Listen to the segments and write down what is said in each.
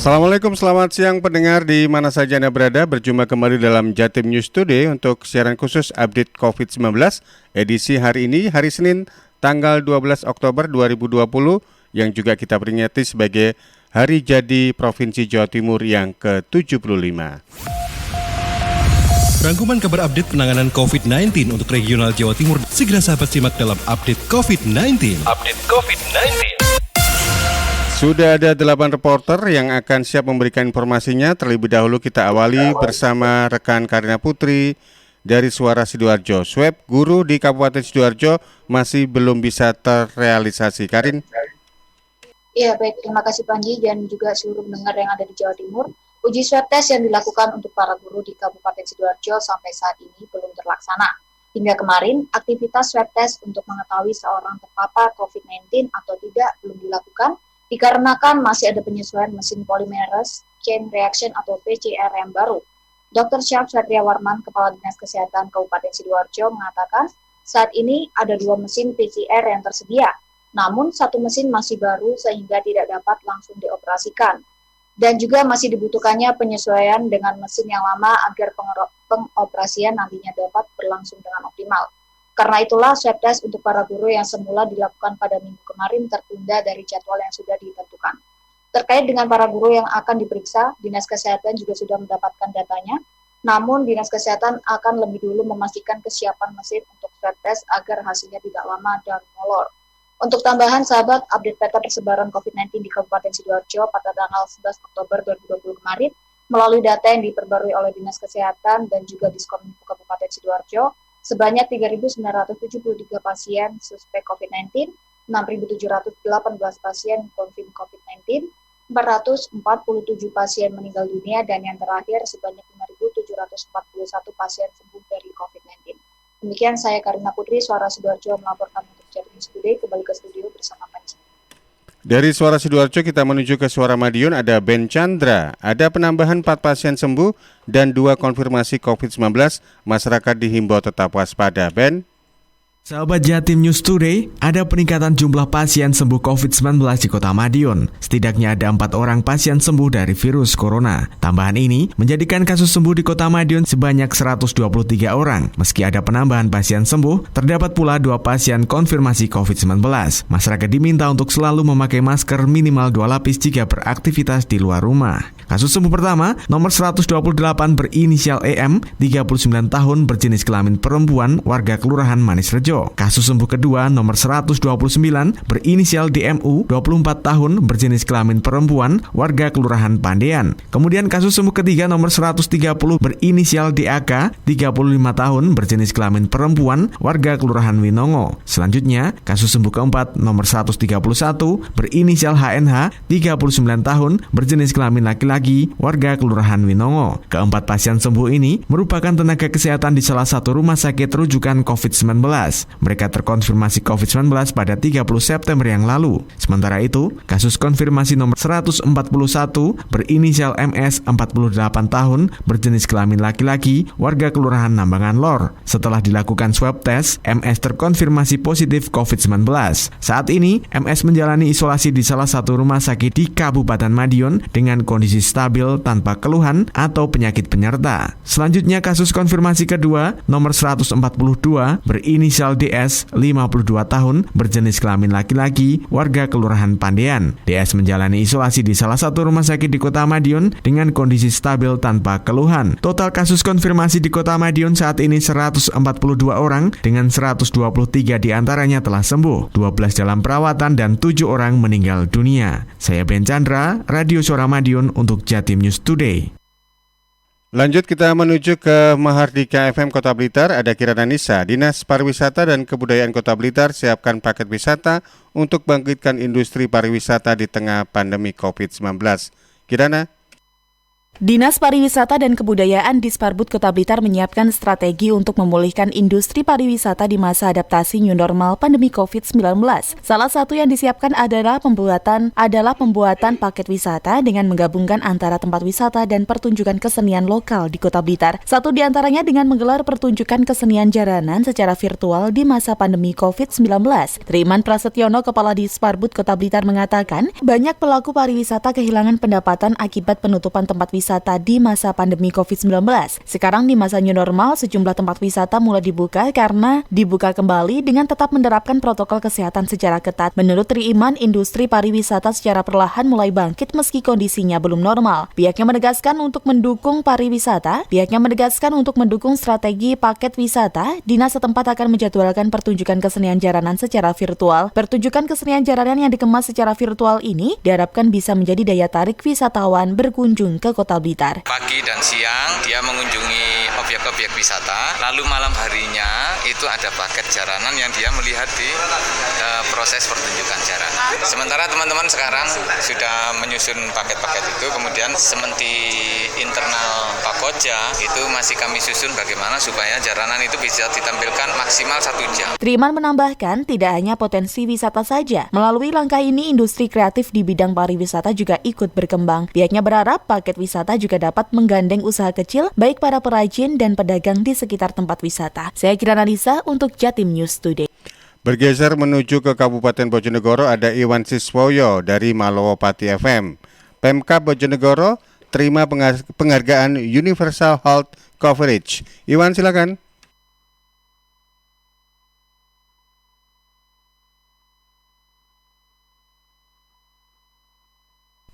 Assalamualaikum, selamat siang pendengar di mana saja Anda berada. Berjumpa kembali dalam Jatim News Today untuk siaran khusus update COVID-19 edisi hari ini, hari Senin, tanggal 12 Oktober 2020 yang juga kita peringati sebagai Hari Jadi Provinsi Jawa Timur yang ke-75. Rangkuman kabar update penanganan COVID-19 untuk regional Jawa Timur segera sahabat simak dalam update COVID-19. Sudah ada 8 reporter yang akan siap memberikan informasinya. Terlebih dahulu kita awali bersama rekan Karina Putri dari Suara Sidoarjo. Swab guru di Kabupaten Sidoarjo masih belum bisa terrealisasi. Karin? Ya, baik. Terima kasih Panji dan juga seluruh pendengar yang ada di Jawa Timur. Uji swab test yang dilakukan untuk para guru di Kabupaten Sidoarjo sampai saat ini belum terlaksana. Hingga kemarin, aktivitas swab test untuk mengetahui seorang terpapar COVID-19 atau tidak belum dilakukan dikarenakan masih ada penyesuaian mesin polymerase chain reaction atau PCR yang baru. Dr. Syaf Satria Warman, Kepala Dinas Kesehatan Kabupaten Sidoarjo, mengatakan saat ini ada 2 mesin PCR yang tersedia, namun 1 mesin masih baru sehingga tidak dapat langsung dioperasikan. Dan juga masih dibutuhkannya penyesuaian dengan mesin yang lama agar pengoperasian nantinya dapat berlangsung dengan optimal. Karena itulah swab test untuk para guru yang semula dilakukan pada minggu kemarin tertunda dari jadwal yang sudah ditentukan. Terkait dengan para guru yang akan diperiksa, Dinas Kesehatan juga sudah mendapatkan datanya, namun Dinas Kesehatan akan lebih dulu memastikan kesiapan mesin untuk swab test agar hasilnya tidak lama dan molor. Untuk tambahan, sahabat, update peta persebaran COVID-19 di Kabupaten Sidoarjo pada tanggal 11 Oktober 2020 kemarin, melalui data yang diperbarui oleh Dinas Kesehatan dan juga Diskominfo Kabupaten Sidoarjo, sebanyak 3.973 pasien suspek COVID-19, 6.718 pasien konfirm COVID-19, 447 pasien meninggal dunia, dan yang terakhir sebanyak 5.741 pasien sembuh dari COVID-19. Demikian saya Karina Putri, Suara Sidoarjo melaporkan untuk Jatim News Today. Kembali ke studio bersama Panji. Dari Suara Sidoarjo kita menuju ke Suara Madiun, ada Ben Chandra. Ada penambahan 4 pasien sembuh dan 2 konfirmasi COVID-19. Masyarakat dihimbau tetap waspada. Ben? Sahabat Jatim News Today, ada peningkatan jumlah pasien sembuh COVID-19 di Kota Madiun. Setidaknya ada 4 orang pasien sembuh dari virus corona. Tambahan ini menjadikan kasus sembuh di Kota Madiun sebanyak 123 orang. Meski ada penambahan pasien sembuh, terdapat pula 2 pasien konfirmasi COVID-19. Masyarakat diminta untuk selalu memakai masker minimal 2 lapis jika beraktivitas di luar rumah. Kasus sembuh pertama, nomor 128 berinisial EM, 39 tahun, berjenis kelamin perempuan, warga Kelurahan Manis Rejo. Kasus sembuh kedua, nomor 129 berinisial DMU, 24 tahun, berjenis kelamin perempuan, warga Kelurahan Pandean. Kemudian kasus sembuh ketiga, nomor 130 berinisial DAK, 35 tahun, berjenis kelamin perempuan, warga Kelurahan Winongo. Selanjutnya, kasus sembuh keempat, nomor 131 berinisial HNH, 39 tahun, berjenis kelamin laki-laki, warga Kelurahan Winongo. Keempat pasien sembuh ini merupakan tenaga kesehatan di salah satu rumah sakit rujukan COVID-19. Mereka terkonfirmasi COVID-19 pada 30 September yang lalu. Sementara itu, kasus konfirmasi nomor 141 berinisial MS, 48 tahun, berjenis kelamin laki-laki, warga Kelurahan Nambangan Lor. Setelah dilakukan swab test, MS terkonfirmasi positif COVID-19. Saat ini, MS menjalani isolasi di salah satu rumah sakit di Kabupaten Madiun dengan kondisi stabil tanpa keluhan atau penyakit penyerta. Selanjutnya, kasus konfirmasi kedua, nomor 142 berinisial DS, 52 tahun, berjenis kelamin laki-laki, warga Kelurahan Pandean. DS menjalani isolasi di salah satu rumah sakit di Kota Madiun dengan kondisi stabil tanpa keluhan. Total kasus konfirmasi di Kota Madiun saat ini 142 orang dengan 123 diantaranya telah sembuh, 12 dalam perawatan dan 7 orang meninggal dunia. Saya Ben Chandra, Radio Suara Madiun untuk Jatim News Today. Lanjut kita menuju ke Mahardika FM Kota Blitar, ada Kirana Nisa. Dinas Pariwisata dan Kebudayaan Kota Blitar siapkan paket wisata untuk bangkitkan industri pariwisata di tengah pandemi COVID-19. Kirana? Dinas Pariwisata dan Kebudayaan Disparbud Kota Blitar menyiapkan strategi untuk memulihkan industri pariwisata di masa adaptasi new normal pandemi COVID-19. Salah satu yang disiapkan adalah pembuatan paket wisata dengan menggabungkan antara tempat wisata dan pertunjukan kesenian lokal di Kota Blitar. Satu di antaranya dengan menggelar pertunjukan kesenian jaranan secara virtual di masa pandemi COVID-19. Triman Prasetyono, Kepala Disparbud Kota Blitar mengatakan, banyak pelaku pariwisata kehilangan pendapatan akibat penutupan tempat wisata di masa pandemi COVID-19. Sekarang di masa new normal, sejumlah tempat wisata mulai dibuka karena dibuka kembali dengan tetap menerapkan protokol kesehatan secara ketat. Menurut Triman, industri pariwisata secara perlahan mulai bangkit meski kondisinya belum normal. Pihaknya menegaskan untuk mendukung strategi paket wisata, dinas setempat akan menjadwalkan pertunjukan kesenian jaranan secara virtual. Pertunjukan kesenian jaranan yang dikemas secara virtual ini diharapkan bisa menjadi daya tarik wisatawan berkunjung ke Kota Blitar. Pagi dan siang dia mengunjungi objek-objek wisata, lalu malam harinya itu ada paket jaranan yang dia melihat di proses pertunjukan jaranan. Sementara teman-teman sekarang sudah menyusun paket-paket itu, kemudian seperti internal Pakoja itu masih kami susun bagaimana supaya jaranan itu bisa ditampilkan maksimal 1 jam. Triman menambahkan tidak hanya potensi wisata saja, melalui langkah ini industri kreatif di bidang pariwisata juga ikut berkembang. Pihaknya berharap paket wisata juga dapat menggandeng usaha kecil, baik para perajin dan pedagang di sekitar tempat wisata. Saya Kirana Nisa untuk Jatim News Today. Bergeser menuju ke Kabupaten Bojonegoro, ada Iwan Siswoyo dari Malowopati FM. Pemkab Bojonegoro terima penghargaan Universal Health Coverage. Iwan, silakan.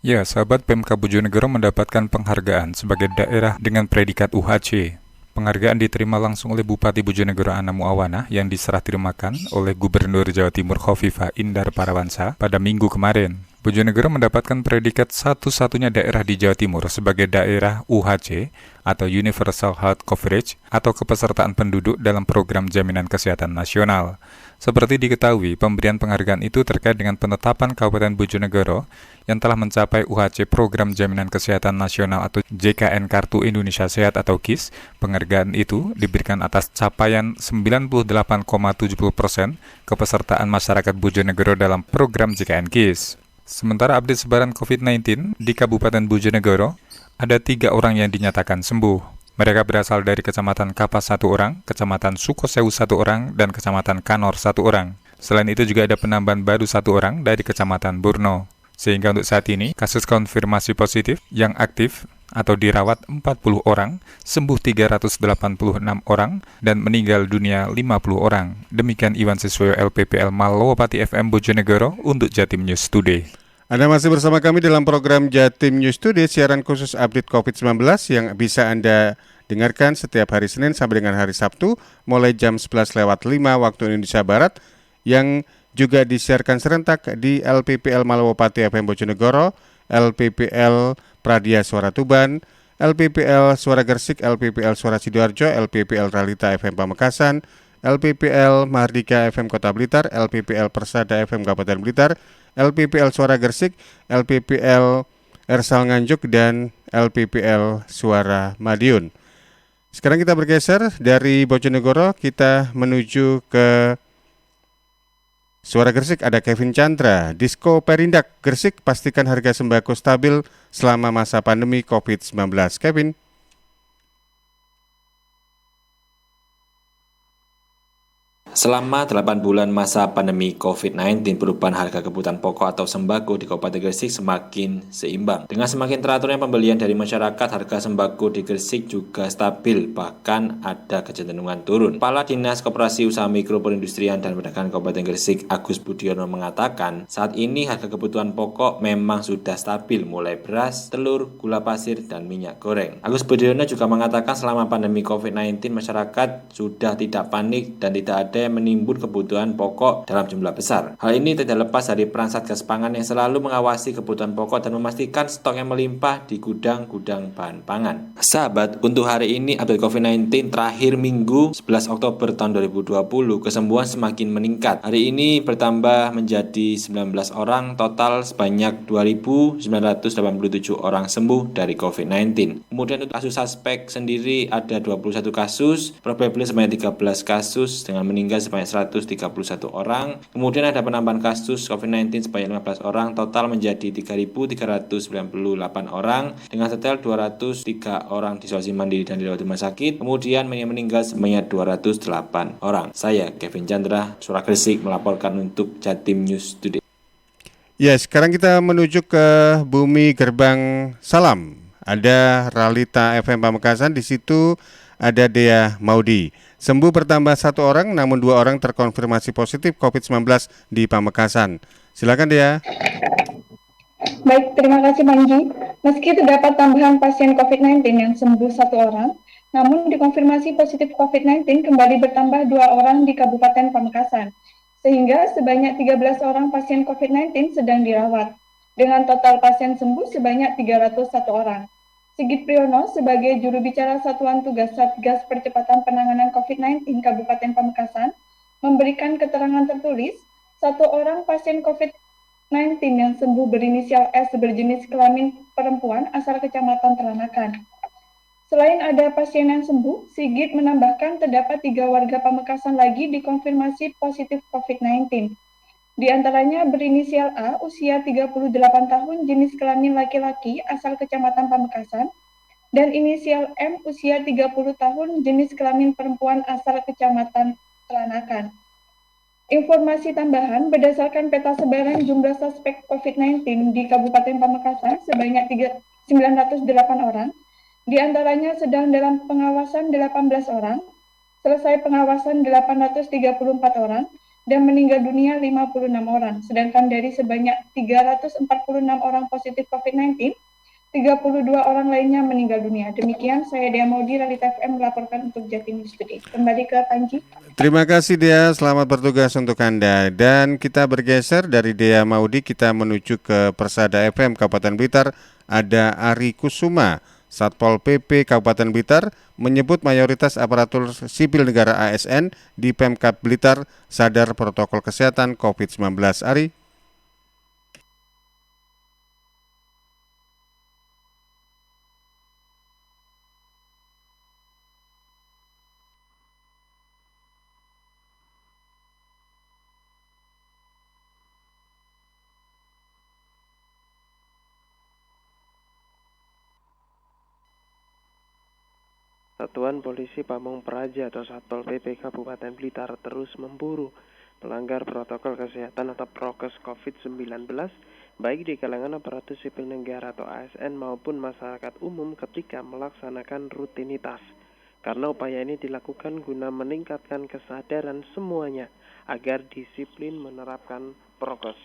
Ya, sahabat, Pemkab Bojonegoro mendapatkan penghargaan sebagai daerah dengan predikat UHC. Penghargaan diterima langsung oleh Bupati Bojonegoro Ana Muawana yang diserah terimakan oleh Gubernur Jawa Timur Khofifah Indar Parawansa pada Minggu kemarin. Bojonegoro mendapatkan predikat satu-satunya daerah di Jawa Timur sebagai daerah UHC atau Universal Health Coverage atau kepesertaan penduduk dalam program jaminan kesehatan nasional. Seperti diketahui, pemberian penghargaan itu terkait dengan penetapan Kabupaten Bojonegoro yang telah mencapai UHC Program Jaminan Kesehatan Nasional atau JKN Kartu Indonesia Sehat atau KIS. Penghargaan itu diberikan atas capaian 98,70% kepesertaan masyarakat Bojonegoro dalam program JKN KIS. Sementara update sebaran COVID-19 di Kabupaten Bojonegoro, ada 3 orang yang dinyatakan sembuh. Mereka berasal dari Kecamatan Kapas 1 orang, Kecamatan Sukosewu 1 orang, dan Kecamatan Kanor 1 orang. Selain itu juga ada penambahan baru 1 orang dari Kecamatan Burno. Sehingga untuk saat ini, kasus konfirmasi positif yang aktif atau dirawat 40 orang, sembuh 386 orang, dan meninggal dunia 50 orang. Demikian Iwan Siswoyo LPPL Malowopati FM Bojonegoro untuk Jatim News Today. Anda masih bersama kami dalam program Jatim News Today, siaran khusus update COVID-19 yang bisa Anda dengarkan setiap hari Senin sampai dengan hari Sabtu, mulai jam 11:05 waktu Indonesia Barat, yang juga disiarkan serentak di LPPL Malowopati FM Bojonegoro, LPPL Pradia Suara Tuban, LPPL Suara Gersik, LPPL Suara Sidoarjo, LPPL Realita FM Pamekasan, LPPL Mahardika FM Kota Blitar, LPPL Persada FM Kabupaten Blitar, LPPL Suara Gersik, LPPL Ersal Nganjuk, dan LPPL Suara Madiun. Sekarang kita bergeser dari Bojonegoro, kita menuju ke Suara Gersik. Ada Kevin Chandra. Disko Perindak Gersik pastikan harga sembako stabil selama masa pandemi COVID-19. Kevin. Selama 8 bulan masa pandemi COVID-19, perubahan harga kebutuhan pokok atau sembako di Kabupaten Gresik semakin seimbang. Dengan semakin teraturnya pembelian dari masyarakat, harga sembako di Gresik juga stabil, bahkan ada kecenderungan turun. Kepala Dinas Koperasi Usaha Mikro Perindustrian dan Perdagangan Kabupaten Gresik, Agus Budiono, mengatakan saat ini harga kebutuhan pokok memang sudah stabil, mulai beras, telur, gula pasir, dan minyak goreng. Agus Budiono juga mengatakan selama pandemi COVID-19, masyarakat sudah tidak panik dan tidak ada yang menimbun kebutuhan pokok dalam jumlah besar. Hal ini tidak lepas dari peran Satgas Pangan yang selalu mengawasi kebutuhan pokok dan memastikan stok yang melimpah di gudang-gudang bahan pangan. Sahabat, untuk hari ini update COVID-19 terakhir Minggu 11 Oktober tahun 2020, kesembuhan semakin meningkat. Hari ini bertambah menjadi 19 orang, total sebanyak 2.987 orang sembuh dari COVID-19. Kemudian untuk kasus suspek sendiri ada 21 kasus, probable sebanyak 13 kasus dengan meninggal sebanyak 131 orang. Kemudian ada penambahan kasus COVID-19 sebanyak 15 orang, total menjadi 3.398 orang dengan total 203 orang di isolasi mandiri dan dirawat di rumah sakit. Kemudian yang meninggal sebanyak 208 orang. Saya Kevin Chandra, Suara Gresik melaporkan untuk Jatim News Today. Ya, sekarang kita menuju ke Bumi Gerbang Salam. Ada Ralita FM Pamekasan, di situ ada Dea Maudi. Sembuh bertambah 1 orang, namun 2 orang terkonfirmasi positif COVID-19 di Pamekasan. Silakan Dea. Baik, terima kasih Panji. Meski terdapat tambahan pasien COVID-19 yang sembuh 1 orang, namun dikonfirmasi positif COVID-19 kembali bertambah 2 orang di Kabupaten Pamekasan, sehingga sebanyak 13 orang pasien COVID-19 sedang dirawat, dengan total pasien sembuh sebanyak 301 orang. Sigit Priyono sebagai juru bicara Satuan Tugas Satgas Percepatan Penanganan COVID-19 Kabupaten Pamekasan memberikan keterangan tertulis, 1 orang pasien COVID-19 yang sembuh berinisial S berjenis kelamin perempuan asal Kecamatan Teranakan. Selain ada pasien yang sembuh, Sigit menambahkan terdapat 3 warga Pamekasan lagi dikonfirmasi positif COVID-19. Di antaranya berinisial A, usia 38 tahun, jenis kelamin laki-laki, asal Kecamatan Pamekasan, dan inisial M, usia 30 tahun, jenis kelamin perempuan, asal Kecamatan Teranakan. Informasi tambahan, berdasarkan peta sebaran jumlah suspek COVID-19 di Kabupaten Pamekasan sebanyak 908 orang, di antaranya sedang dalam pengawasan 18 orang, selesai pengawasan 834 orang, dan meninggal dunia 56 orang. Sedangkan dari sebanyak 346 orang positif COVID-19, 32 orang lainnya meninggal dunia. Demikian, saya Dea Maudi, Ralita FM melaporkan untuk Jatim News Today. Kembali ke Panji. Terima kasih Dea, selamat bertugas untuk Anda. Dan kita bergeser dari Dea Maudi, kita menuju ke Persada FM Kabupaten Blitar. Ada Ari Kusuma, Satpol PP Kabupaten Blitar, menyebut mayoritas aparatur sipil negara ASN di Pemkab Blitar sadar protokol kesehatan COVID-19. Ari? Satuan Polisi Pamong Praja atau Satpol PP Kabupaten Blitar terus memburu pelanggar protokol kesehatan atau prokes COVID-19 baik di kalangan aparatur sipil negara atau ASN maupun masyarakat umum ketika melaksanakan rutinitas. Karena upaya ini dilakukan guna meningkatkan kesadaran semuanya agar disiplin menerapkan prokes.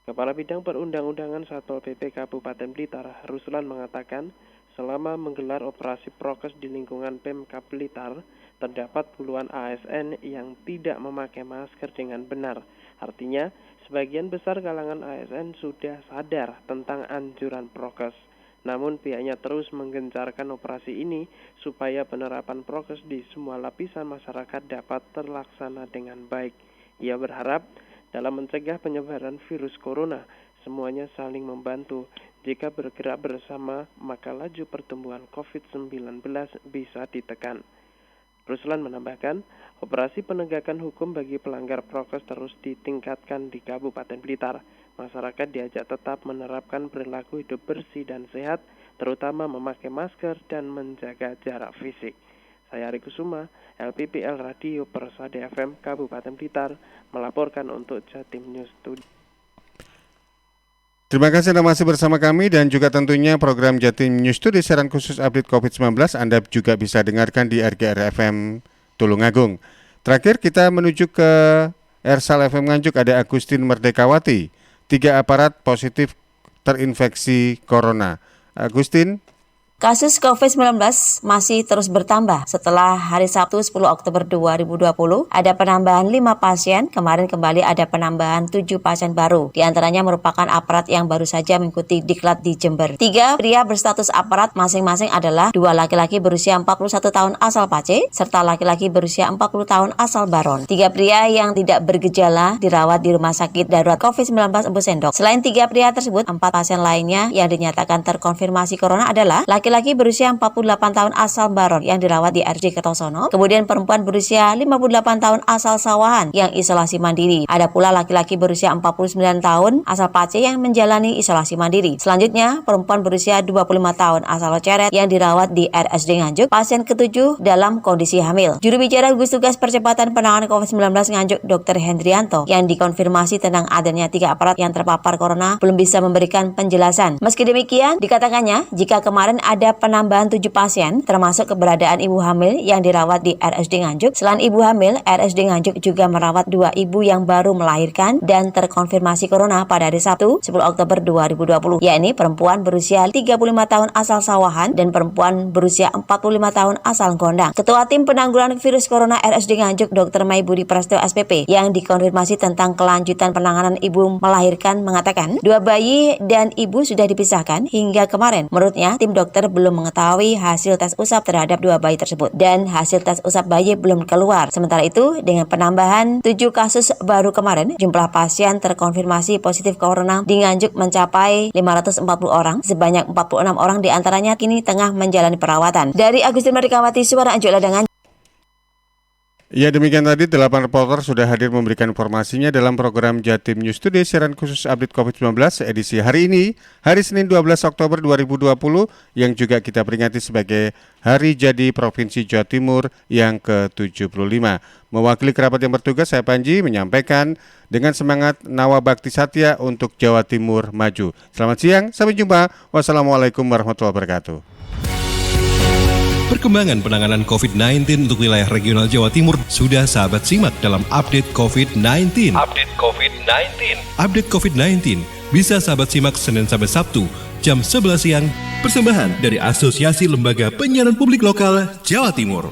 Kepala Bidang Perundang-undangan Satpol PP Kabupaten Blitar, Ruslan, mengatakan selama menggelar operasi prokes di lingkungan Pemkab Blitar, terdapat puluhan ASN yang tidak memakai masker dengan benar. Artinya, sebagian besar kalangan ASN sudah sadar tentang anjuran prokes. Namun pihaknya terus menggencarkan operasi ini supaya penerapan prokes di semua lapisan masyarakat dapat terlaksana dengan baik. Ia berharap dalam mencegah penyebaran virus corona, semuanya saling membantu. Jika bergerak bersama, maka laju pertumbuhan COVID-19 bisa ditekan. Ruslan menambahkan, operasi penegakan hukum bagi pelanggar prokes terus ditingkatkan di Kabupaten Blitar. Masyarakat diajak tetap menerapkan perilaku hidup bersih dan sehat, terutama memakai masker dan menjaga jarak fisik. Saya Ari Kusuma, LPPL Radio Persada FM Kabupaten Blitar, melaporkan untuk Jatim News Today. Terima kasih Anda masih bersama kami dan juga tentunya program Jatim News Today siaran khusus update COVID-19 Anda juga bisa dengarkan di RGR FM Tulungagung. Terakhir kita menuju ke Ersal FM Nganjuk, ada Agustin Merdekawati. 3 aparat positif terinfeksi corona. Agustin? Kasus COVID-19 masih terus bertambah. Setelah hari Sabtu 10 Oktober 2020, ada penambahan 5 pasien, kemarin kembali ada penambahan 7 pasien baru. Di antaranya merupakan aparat yang baru saja mengikuti diklat di Jember. 3 pria berstatus aparat masing-masing adalah 2 laki-laki berusia 41 tahun asal Pace, serta laki-laki berusia 40 tahun asal Baron. 3 pria yang tidak bergejala dirawat di Rumah Sakit Darurat COVID-19 Empu Sendok. Selain 3 pria tersebut, 4 pasien lainnya yang dinyatakan terkonfirmasi corona adalah laki-laki berusia 48 tahun asal Baron yang dirawat di RJ Kertosono, kemudian perempuan berusia 58 tahun asal Sawahan yang isolasi mandiri. Ada pula laki-laki berusia 49 tahun asal Pace yang menjalani isolasi mandiri. Selanjutnya, perempuan berusia 25 tahun asal Loceret yang dirawat di RSD Nganjuk, pasien ke-7 dalam kondisi hamil. Juru bicara gugus tugas percepatan penanganan COVID-19 Nganjuk, Dr. Hendrianto, yang dikonfirmasi tentang adanya 3 aparat yang terpapar corona belum bisa memberikan penjelasan. Meski demikian, dikatakannya jika kemarin ada penambahan 7 pasien, termasuk keberadaan ibu hamil yang dirawat di RSD Nganjuk. Selain ibu hamil, RSD Nganjuk juga merawat 2 ibu yang baru melahirkan dan terkonfirmasi corona pada hari Sabtu 10 Oktober 2020, yakni perempuan berusia 35 tahun asal Sawahan dan perempuan berusia 45 tahun asal Gondang. Ketua Tim Penanggulangan Virus Corona RSD Nganjuk, Dr. Maibudi Prasetyo SPP, yang dikonfirmasi tentang kelanjutan penanganan ibu melahirkan mengatakan 2 bayi dan ibu sudah dipisahkan hingga kemarin. Menurutnya, tim dokter belum mengetahui hasil tes usap terhadap 2 bayi tersebut dan hasil tes usap bayi belum keluar. Sementara itu, dengan penambahan 7 kasus baru kemarin, jumlah pasien terkonfirmasi positif corona di Nganjuk mencapai 540 orang. Sebanyak 46 orang diantaranya kini tengah menjalani perawatan. Dari Agustin Merdekawati, Suara Anjuk Ladangan. Ya, demikian tadi 8 reporter sudah hadir memberikan informasinya dalam program Jatim News Today, siaran khusus update COVID-19 edisi hari ini, hari Senin 12 Oktober 2020, yang juga kita peringati sebagai Hari Jadi Provinsi Jawa Timur yang ke-75. Mewakili kerabat yang bertugas, saya Panji menyampaikan dengan semangat Nawa Bakti Satya untuk Jawa Timur maju. Selamat siang, sampai jumpa. Wassalamualaikum warahmatullahi wabarakatuh. Perkembangan penanganan COVID-19 untuk wilayah regional Jawa Timur sudah sahabat simak dalam Update COVID-19. Update COVID-19 bisa sahabat simak Senin sampai Sabtu jam 11 siang. Persembahan dari Asosiasi Lembaga Penyiaran Publik Lokal Jawa Timur.